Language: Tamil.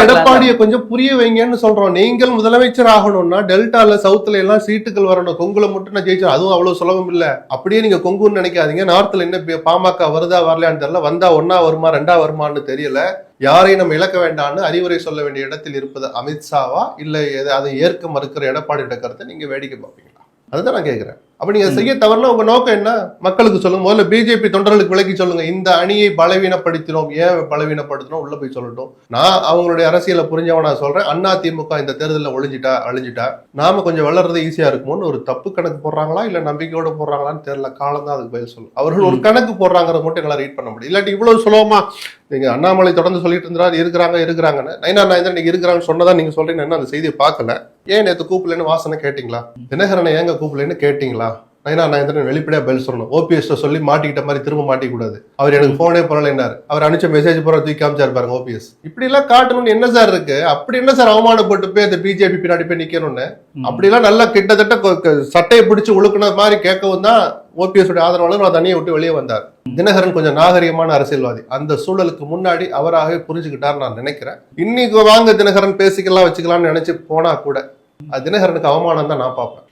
எடப்பாடியை கொஞ்சம் புரிய வைங்கன்னு சொல்றோம். நீங்கள் முதலமைச்சர் ஆகணும்னா டெல்டால சவுத்துல எல்லாம் சீட்டுகள் வரணும். கொங்குல மட்டும் நான் ஜெயிச்சா அதுவும் அவ்வளவு சுலபம் இல்ல. அப்படியே நீங்க கொங்குன்னு நினைக்காதீங்க. நார்த்ல என்ன பாமக வருதா வரலையான்னு தெரியல. வந்தா 1ஆ வருமா 2ஆ வருமானு தெரியல. யாரையும் நம்ம இழக்க வேண்டாம்னு அறிவுரை சொல்ல வேண்டிய இடத்தில் இருப்பது அமித்ஷாவா இல்ல அதை ஏற்க மறுக்கிற எடப்பாடி கருத்தை நீங்க வேடிக்கை பார்ப்பீங்களா? அதுதான் நான் கேட்கிறேன். அப்ப நீங்க செய்ய தவறுனா உங்க நோக்கம் என்ன மக்களுக்கு சொல்லுங்க. முதல்ல பிஜேபி தொண்டர்களுக்கு விளக்கி சொல்லுங்க. இந்த அணியை பலவீனப்படுத்தினோம், ஏன் பலவீனப்படுத்தினோம் உள்ள போய் சொல்லட்டும். நான் அவங்களுடைய அரசியலை புரிஞ்சவனா சொல்றேன். அதிமுக இந்த தேர்தலில் அழிஞ்சிட்டா நாம கொஞ்சம் வளர்றது ஈஸியா இருக்குமோன்னு ஒரு தப்பு கணக்கு போடுறாங்களா இல்ல நம்பிக்கையோட போடுறாங்களான்னு தெரியல. காலம் தான் அதுக்கு பதில் சொல்லும். அவர்கள் ஒரு கணக்கு போடுறாங்கிறத மட்டும் எங்களால் ரீட் பண்ண முடியும். இல்லாட்டி இவ்வளவு சுலபமா நீங்க அண்ணாமலை தொடர்ந்து சொல்லிட்டு இருந்தாரு இருக்கிறாங்கன்னு நைனா இன்னைக்கு இருக்கிறாங்கன்னு சொன்னதான் நீங்க சொல்றீங்கன்னா அந்த செய்தியை பார்க்கல. ஏன் நேற்று கூப்பிடலன்னு வாசனை கேட்டீங்களா? தினகரனை ஏங்க கூப்பிடலன்னு கேட்டீங்களா? நைனா வெளிப்படையா பதில் சொல்லணும். ஓபிஎஸ் சொல்லி மாட்டிக்கிட்ட மாதிரி திரும்ப மாட்டிக்க கூடாது. அவர் எனக்கு போனே போறலைன்னாரு. அவர் அனுப்பிச்ச மெசேஜ் போற தூக்கி காமிச்சாரு பாருங்க ஓபிஎஸ். இப்படி எல்லாம் காட்டணும்னு என்ன சார் இருக்கு? அப்படி என்ன சார் அவமானப்பட்டு போய் அந்த பிஜேபி பின்னாடி போய் நிக்கணும்னு அப்படி எல்லாம் நல்லா கிட்டத்தட்ட சட்டையை பிடிச்சு உழுக்குன மாதிரி கேட்கவும் தான் ஓபிஎஸ் உடைய ஆதரவாளர் அந்த அணியை விட்டு வெளியே வந்தார். தினகரன் கொஞ்சம் நாகரிகமான அரசியல்வாதி. அந்த சூழலுக்கு முன்னாடி அவராகவே புரிஞ்சுக்கிட்டார் நான் நினைக்கிறேன். இன்னைக்கு வாங்க தினகரன் பேசிக்கலாம் வச்சுக்கலாம்னு நினைச்சு போனா கூட அது தினகரனுக்கு அவமானம் தான் நான் பார்ப்பேன்.